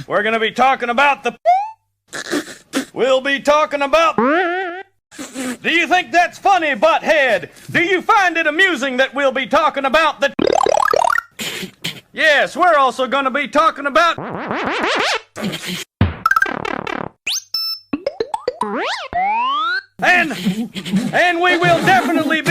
We're gonna be talking about the... We'll be talking about... Do you think that's funny, butthead? Do you find it amusing that we'll be talking about the... Yes, we're also gonna be talking about... And we will definitely be